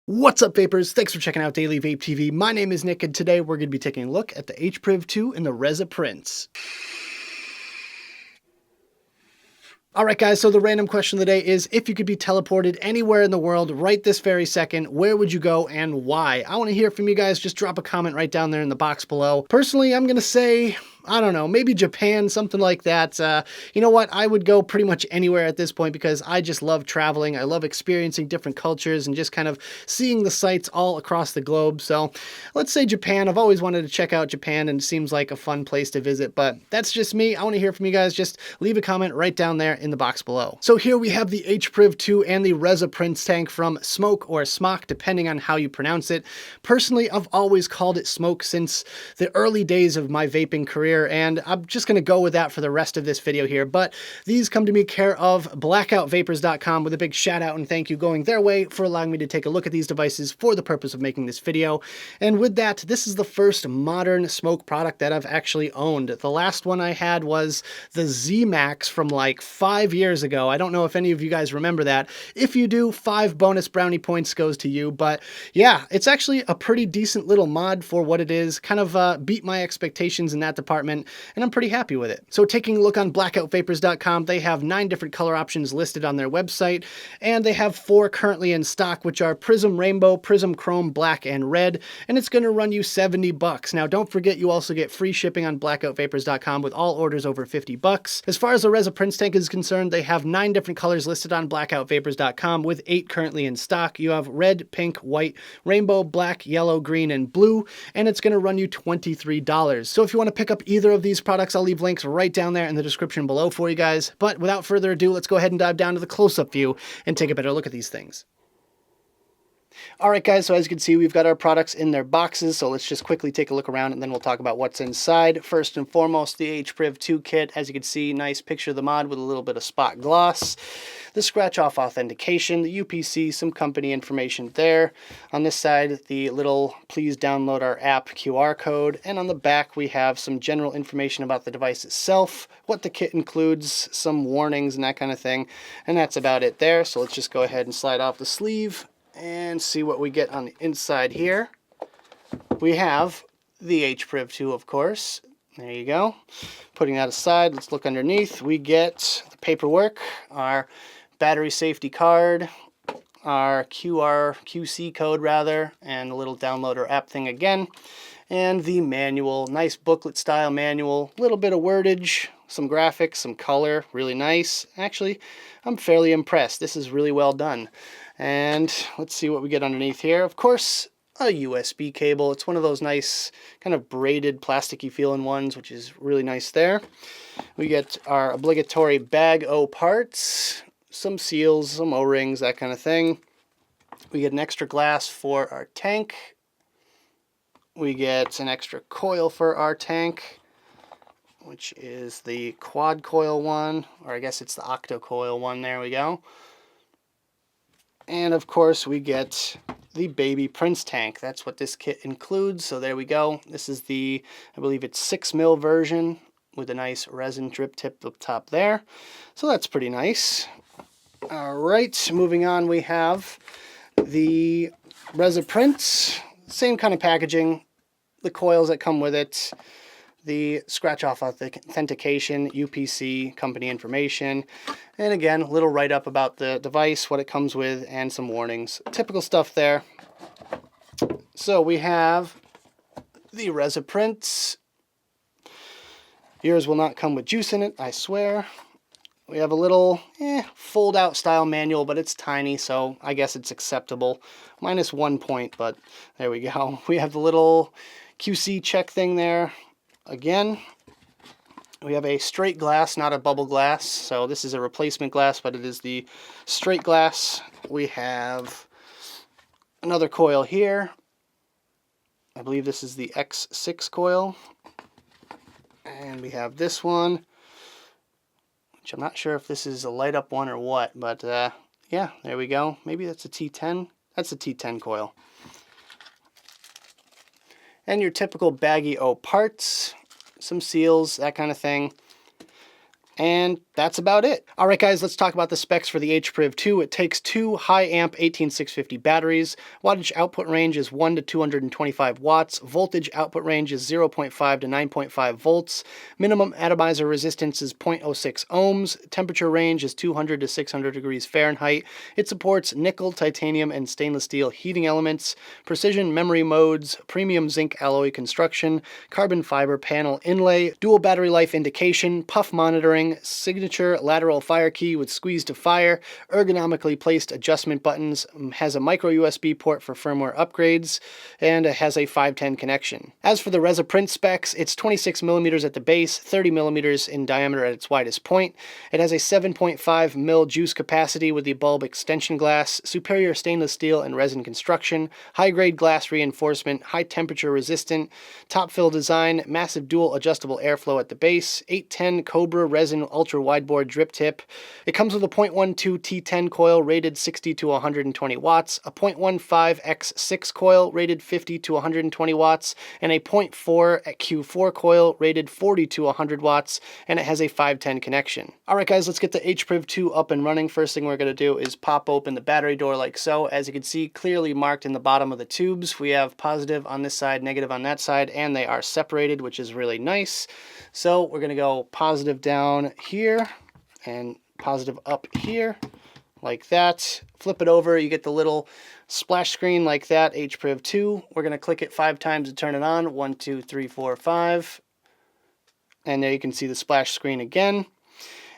What's up, vapors? Thanks for checking out Daily Vape TV. My name is Nick, and today we're going to be taking a look at the H-Priv 2 and the Resa prints. Alright guys, so the random question of the day is, if you could be teleported anywhere in the world right this very second, where would you go and why? I want to hear from you guys. Just drop a comment right down there in the box below. Personally, I'm going to say, I don't know, maybe Japan, something like that. You know what? I would go pretty much anywhere at this point because I just love traveling. I love experiencing different cultures and just kind of seeing the sights all across the globe. So let's say Japan. I've always wanted to check out Japan and it seems like a fun place to visit, but that's just me. I want to hear from you guys. Just leave a comment right down there in the box below. So here we have the H-Priv 2 and the Resa Prince tank from Smok or Smok, depending on how you pronounce it. Personally, I've always called it Smok since the early days of my vaping career, and I'm just going to go with that for the rest of this video here. But these come to me care of blackoutvapors.com, with a big shout out and thank you going their way for allowing me to take a look at these devices for the purpose of making this video. And with that, this is the first modern Smok product that I've actually owned. The last one I had was the Z Max from like 5 years ago. I don't know if any of you guys remember that. If you do, 5 bonus brownie points goes to you. But yeah, it's actually a pretty decent little mod for what it is. Kind of beat my expectations in that department, and I'm pretty happy with it. So taking a look on blackoutvapors.com, they have 9 different color options listed on their website, and they have 4 currently in stock, which are Prism Rainbow, Prism Chrome, Black, and Red, and it's going to run you $70. Now, don't forget you also get free shipping on blackoutvapors.com with all orders over $50. As far as the Resa Prince tank is concerned, they have 9 different colors listed on blackoutvapors.com with 8 currently in stock. You have red, pink, white, rainbow, black, yellow, green, and blue, and it's going to run you $23. So if you want to pick up either of these products, I'll leave links right down there in the description below for you guys. But without further ado, let's go ahead and dive down to the close-up view and take a better look at these things. Alright guys, so as you can see, we've got our products in their boxes, so let's just quickly take a look around and then we'll talk about what's inside. First and foremost, the H-Priv 2 kit. As you can see, nice picture of the mod with a little bit of spot gloss. The scratch-off authentication, the UPC, some company information there. On this side, the little please download our app QR code, and on the back we have some general information about the device itself, what the kit includes, some warnings and that kind of thing, and that's about it there. So let's just go ahead and slide off the sleeve and see what we get on the inside here. We have the H-Priv 2, of course. There you go. Putting that aside, let's look underneath. We get the paperwork, our battery safety card, our QC code rather, and a little downloader app thing again, and the manual. Nice booklet style manual, a little bit of wordage, some graphics, some color, really nice. Actually, I'm fairly impressed. This is really well done. And let's see what we get underneath here. Of course, a USB cable. It's one of those nice kind of braided plasticky feeling ones, which is really nice there. We get our obligatory bag O parts, some seals, some O-rings, that kind of thing. We get an extra glass for our tank. We get an extra coil for our tank, which is the quad coil one, or I guess it's the octo coil one. There we go. And of course we get the baby Prince tank. That's what this kit includes. So there we go. This is the, I believe it's 6 mil version with a nice resin drip tip up top there. So that's pretty nice. All right, moving on, we have the Resa Prince. Same kind of packaging, the coils that come with it, the scratch-off authentication, UPC, company information, and again, a little write-up about the device, what it comes with, and some warnings. Typical stuff there. So we have the Resa Prince. Yours will not come with juice in it, I swear. We have a little fold-out style manual, but it's tiny, so I guess it's acceptable. -1 point, but there we go. We have the little QC check thing there. Again, we have a straight glass, not a bubble glass. So this is a replacement glass, but it is the straight glass. We have another coil here. I believe this is the X6 coil. And we have this one, which I'm not sure if this is a light up one or what, but yeah, there we go. Maybe that's a T10. That's a T10 coil. And your typical baggy O parts, some seals, that kind of thing. And that's about it. All right, guys, let's talk about the specs for the H-Priv 2. It takes two high-amp 18650 batteries. Wattage output range is 1 to 225 watts. Voltage output range is 0.5 to 9.5 volts. Minimum atomizer resistance is 0.06 ohms. Temperature range is 200 to 600 degrees Fahrenheit. It supports nickel, titanium, and stainless steel heating elements, precision memory modes, premium zinc alloy construction, carbon fiber panel inlay, dual battery life indication, puff monitoring, signature lateral fire key with squeeze to fire, ergonomically placed adjustment buttons, has a micro USB port for firmware upgrades, and it has a 510 connection. As for the Resa print specs, it's 26 millimeters at the base, 30 millimeters in diameter at its widest point. It has a 7.5 mil juice capacity with the bulb extension glass, superior stainless steel and resin construction, high-grade glass reinforcement, high temperature resistant, top fill design, massive dual adjustable airflow at the base, 810 Cobra resin ultra wideboard drip tip. It comes with a 0.12 T10 coil rated 60 to 120 watts, a 0.15 X6 coil rated 50 to 120 watts, and a 0.4 Q4 coil rated 40 to 100 watts, and it has a 510 connection. All right, guys, let's get the H-Priv 2 up and running. First thing we're going to do is pop open the battery door like so. As you can see, clearly marked in the bottom of the tubes, we have positive on this side, negative on that side, and they are separated, which is really nice. So we're going to go positive down here and positive up here like that. Flip it over, you get the little splash screen like that, H-Priv 2. We're going to click it 5 times to turn it on. 1, 2, 3, 4, 5. And there you can see the splash screen again.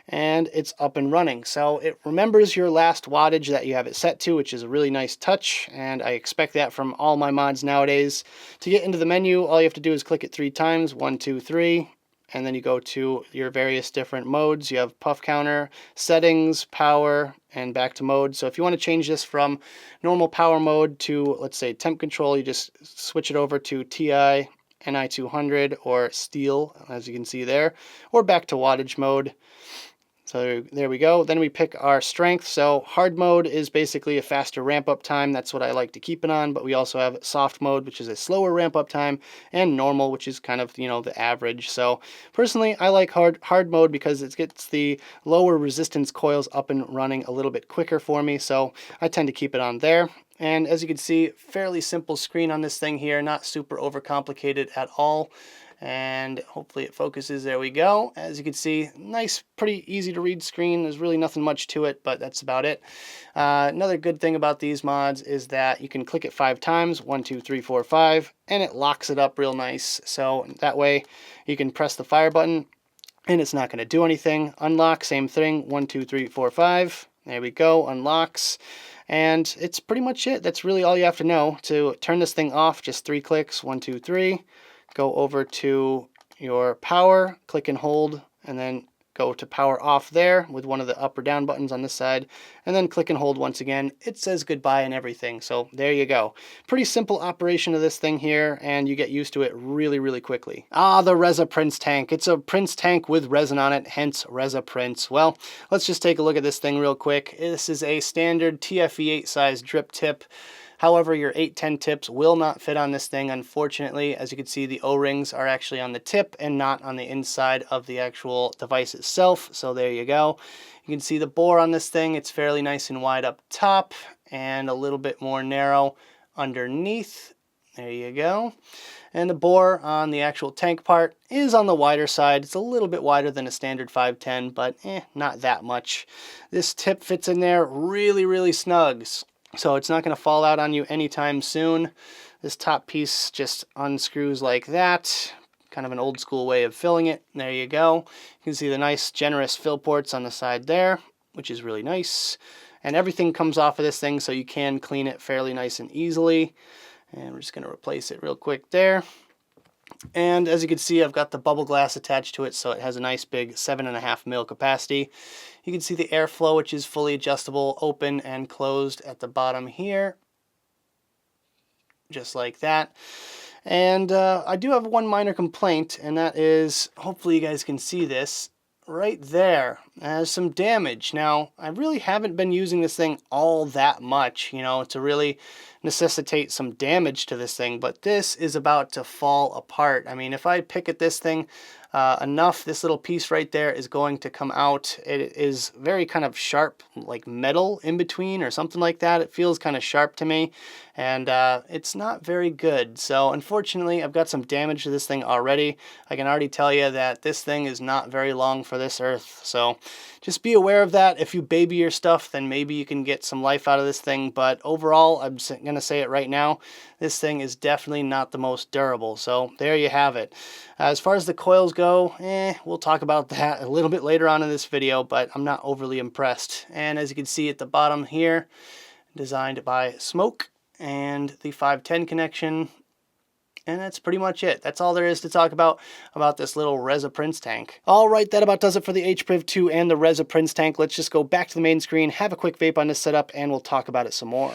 And it's up and running. So it remembers your last wattage that you have it set to, which is a really nice touch, and I expect that from all my mods nowadays. To get into the menu, all you have to do is click it 3 times, 1, 2, 3, and then you go to your various different modes. You have puff counter, settings, power, and back to mode. So if you want to change this from normal power mode to, let's say, temp control, you just switch it over to TI, NI200, or steel, as you can see there, or back to wattage mode. So there we go. Then we pick our strength. So hard mode is basically a faster ramp up time. That's what I like to keep it on. But we also have soft mode, which is a slower ramp up time, and normal, which is kind of, you know, the average. So personally, I like hard mode because it gets the lower resistance coils up and running a little bit quicker for me. So I tend to keep it on there. And as you can see, fairly simple screen on this thing here, not super overcomplicated at all. And hopefully it focuses. There we go. As you can see, nice, pretty easy to read screen. There's really nothing much to it, but that's about it. Another good thing about these mods is that you can click it 5 times, 1, 2, 3, 4, 5, and it locks it up real nice. So that way you can press the fire button and it's not going to do anything. Unlock, same thing, 1, 2, 3, 4, 5. There we go, unlocks. And it's pretty much it. That's really all you have to know. To turn this thing off, just 3 clicks, 1, 2, 3. Go over to your power, click and hold, and then go to power off there with one of the up or down buttons on this side, and then click and hold once again. It says goodbye and everything, so there you go. Pretty simple operation of this thing here, and you get used to it really, really quickly. Ah, the Resa Prince tank. It's a Prince tank with resin on it, hence Resa Prince. Well, let's just take a look at this thing real quick. This is a standard TFE8 size drip tip. However, your 810 tips will not fit on this thing, unfortunately. As you can see, the O-rings are actually on the tip and not on the inside of the actual device itself. So there you go. You can see the bore on this thing. It's fairly nice and wide up top and a little bit more narrow underneath. There you go. And the bore on the actual tank part is on the wider side. It's a little bit wider than a standard 510, but not that much. This tip fits in there really, really snug. So it's not going to fall out on you anytime soon. This top piece just unscrews like that. Kind of an old school way of filling it. There you go. You can see the nice generous fill ports on the side there, which is really nice. And everything comes off of this thing so you can clean it fairly nice and easily. And we're just going to replace it real quick there. And as you can see, I've got the bubble glass attached to it, so it has a nice big 7.5 mil capacity. You can see the airflow, which is fully adjustable, open and closed at the bottom here, just like that. And I do have one minor complaint, and that is, hopefully you guys can see this, right there has some damage. Now, I really haven't been using this thing all that much, you know, to really necessitate some damage to this thing, but this is about to fall apart. I mean, if I pick at this thing enough, this little piece right there is going to come out. It is very kind of sharp, like metal in between or something like that. It feels kind of sharp to me, and it's not very good. So unfortunately, I've got some damage to this thing already. I can already tell you that this thing is not very long for this earth. So just be aware of that. If you baby your stuff, then maybe you can get some life out of this thing. But overall, I'm going to say it right now, this thing is definitely not the most durable. So there you have it. As far as the coils go, we'll talk about that a little bit later on in this video, but I'm not overly impressed. And as you can see at the bottom here, designed by Smok, and the 510 connection. And that's pretty much it. That's all there is to talk about this little Resa Prince tank. All right, that about does it for the H-Priv 2 and the Resa Prince tank. Let's just go back to the main screen, have a quick vape on this setup, and we'll talk about it some more.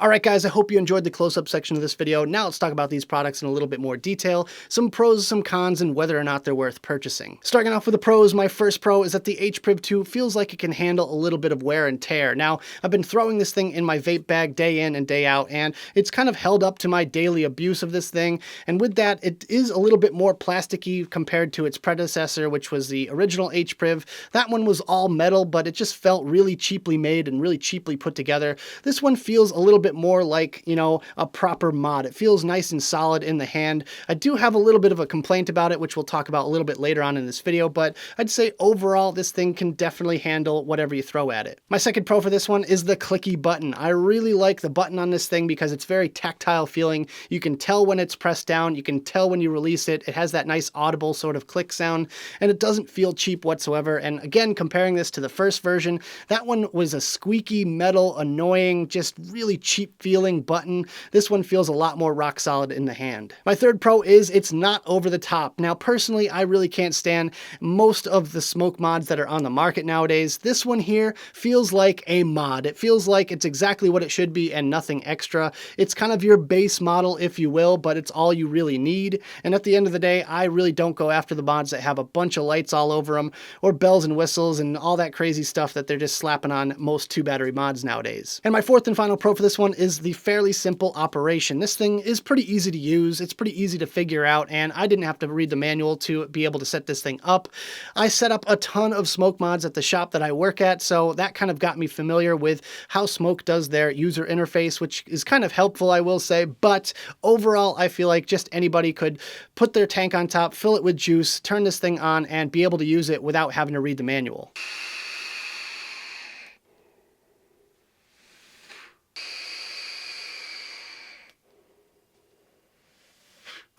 Alright guys, I hope you enjoyed the close-up section of this video. Now let's talk about these products in a little bit more detail, some pros, some cons, and whether or not they're worth purchasing. Starting off with the pros, my first pro is that the H-Priv 2 feels like it can handle a little bit of wear and tear. Now, I've been throwing this thing in my vape bag day in and day out, and it's kind of held up to my daily abuse of this thing, and with that, it is a little bit more plasticky compared to its predecessor, which was the original H-Priv. That one was all metal, but it just felt really cheaply made and really cheaply put together. This one feels a little bit more like, you know, a proper mod. It feels nice and solid in the hand. I do have a little bit of a complaint about it, which we'll talk about a little bit later on in this video, but I'd say overall this thing can definitely handle whatever you throw at it. My second pro for this one is the clicky button. I really like the button on this thing because it's very tactile feeling. You can tell when it's pressed down, you can tell when you release it. It has that nice audible sort of click sound, and it doesn't feel cheap whatsoever. And again, comparing this to the first version, that one was a squeaky, metal, annoying, just really cheap feeling button. This one feels a lot more rock solid in the hand. My third pro is it's not over the top. Now, personally, I really can't stand most of the Smok mods that are on the market nowadays. This one here feels like a mod. It feels like it's exactly what it should be and nothing extra. It's kind of your base model, if you will, but it's all you really need. And at the end of the day, I really don't go after the mods that have a bunch of lights all over them or bells and whistles and all that crazy stuff that they're just slapping on most 2-battery mods nowadays. And my fourth and final pro for this one is the fairly simple operation. This thing is pretty easy to use. It's pretty easy to figure out, and I didn't have to read the manual to be able to set this thing up. I set up a ton of Smok mods at the shop that I work at, so that kind of got me familiar with how Smok does their user interface, which is kind of helpful, I will say, but overall, I feel like just anybody could put their tank on top, fill it with juice, turn this thing on, and be able to use it without having to read the manual.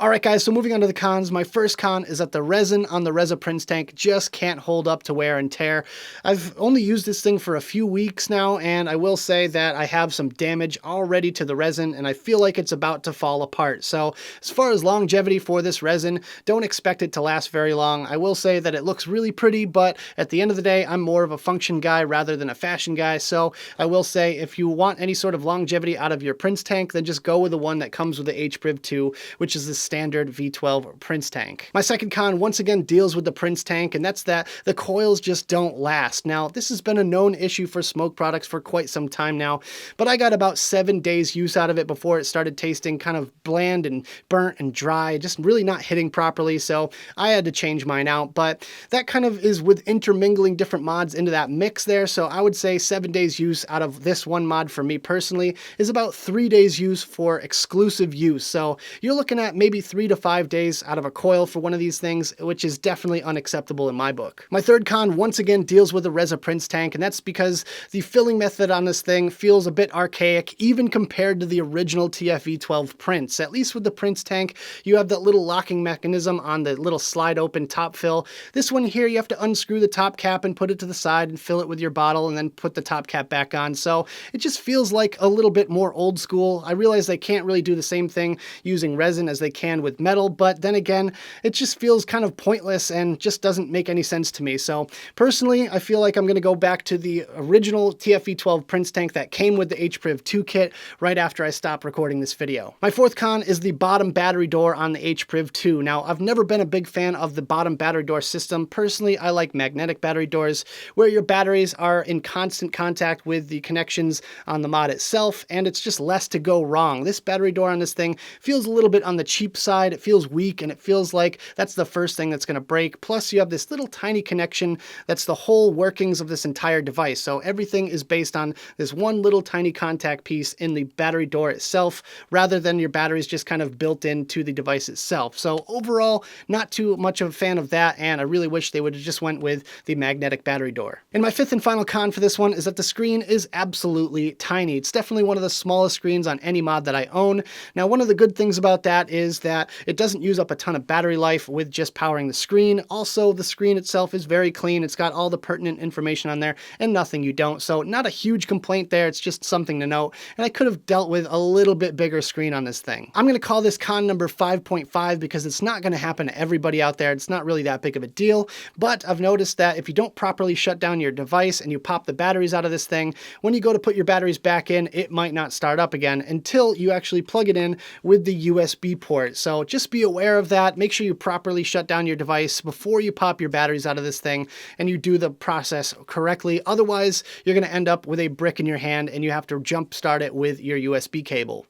Alright guys, so moving on to the cons, my first con is that the resin on the Resa Prince tank just can't hold up to wear and tear. I've only used this thing for a few weeks now, and I will say that I have some damage already to the resin, and I feel like it's about to fall apart. So as far as longevity for this resin, don't expect it to last very long. I will say that it looks really pretty, but at the end of the day, I'm more of a function guy rather than a fashion guy, so I will say if you want any sort of longevity out of your Prince tank, then just go with the one that comes with the H-Priv 2, which is the standard V12 Prince tank. My second con once again deals with the Prince tank, and that's that the coils just don't last. Now, this has been a known issue for Smok products for quite some time now, but I got about 7 days use out of it before it started tasting kind of bland and burnt and dry, just really not hitting properly, so I had to change mine out. But that kind of is with intermingling different mods into that mix there, so I would say 7 days use out of this one mod for me personally is about 3 days use for exclusive use. So you're looking at maybe 3 to 5 days out of a coil for one of these things, which is definitely unacceptable in my book. My third con once again deals with the Resa Prince tank, and that's because the filling method on this thing feels a bit archaic even compared to the original TFV12 Prince. At least with the Prince tank, you have that little locking mechanism on the little slide open top fill. This one here, you have to unscrew the top cap and put it to the side and fill it with your bottle and then put the top cap back on. So it just feels like a little bit more old school. I realize they can't really do the same thing using resin as they can can with metal, but then again, it just feels kind of pointless and just doesn't make any sense to me. So personally, I feel like I'm going to go back to the original TFE12 Prince tank that came with the H-Priv 2 kit right after I stopped recording this video. My fourth con is the bottom battery door on the H-Priv 2. Now, I've never been a big fan of the bottom battery door system. Personally, I like magnetic battery doors where your batteries are in constant contact with the connections on the mod itself, and it's just less to go wrong. This battery door on this thing feels a little bit on the cheap side. It feels weak, and it feels like that's the first thing that's going to break. Plus, you have this little tiny connection that's the whole workings of this entire device. So everything is based on this one little tiny contact piece in the battery door itself, rather than your batteries just kind of built into the device itself. So overall, not too much of a fan of that, and I really wish they would have just went with the magnetic battery door. And my fifth and final con for this one is that the screen is absolutely tiny. It's definitely one of the smallest screens on any mod that I own. Now, one of the good things about that is that it doesn't use up a ton of battery life with just powering the screen. Also, the screen itself is very clean. It's got all the pertinent information on there and nothing you don't. So not a huge complaint there. It's just something to note. And I could have dealt with a little bit bigger screen on this thing. I'm going to call this con number 5.5 because it's not going to happen to everybody out there. It's not really that big of a deal. But I've noticed that if you don't properly shut down your device and you pop the batteries out of this thing, when you go to put your batteries back in, it might not start up again until you actually plug it in with the USB port. So just be aware of that. Make sure you properly shut down your device before you pop your batteries out of this thing and you do the process correctly. Otherwise, you're going to end up with a brick in your hand and you have to jump start it with your USB cable.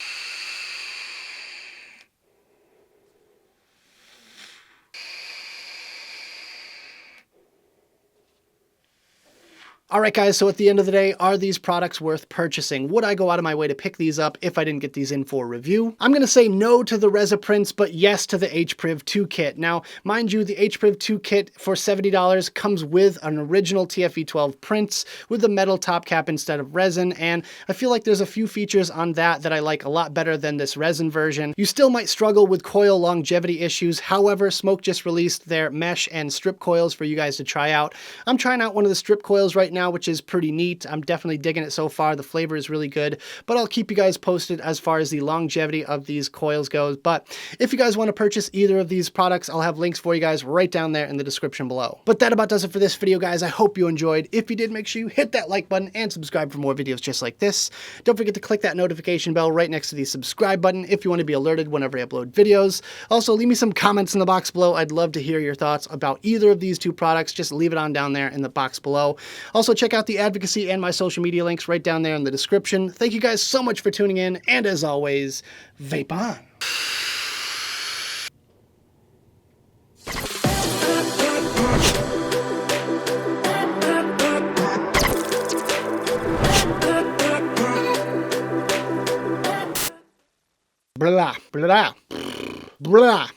All right, guys, so at the end of the day, are these products worth purchasing? Would I go out of my way to pick these up if I didn't get these in for review? I'm going to say no to the Resa Prince, but yes to the H-Priv 2 kit. Now, mind you, the H-Priv 2 kit for $70 comes with an original TFE12 Prince with a metal top cap instead of resin, and I feel like there's a few features on that I like a lot better than this resin version. You still might struggle with coil longevity issues. However, Smok just released their mesh and strip coils for you guys to try out. I'm trying out one of the strip coils right now, which is pretty neat. I'm definitely digging it so far. The flavor is really good, but I'll keep you guys posted as far as the longevity of these coils goes. But if you guys want to purchase either of these products, I'll have links for you guys right down there in the description below. But that about does it for this video, guys. I hope you enjoyed. If you did, make sure you hit that like button and subscribe for more videos just like this. Don't forget to click that notification bell right next to the subscribe button if you want to be alerted whenever I upload videos. Also, leave me some comments in the box below. I'd love to hear your thoughts about either of these two products. Just leave it on down there in the box below. Also, check out the advocacy and my social media links right down there in the description. Thank you guys so much for tuning in, and as always, vape on. Blah, blah, blah.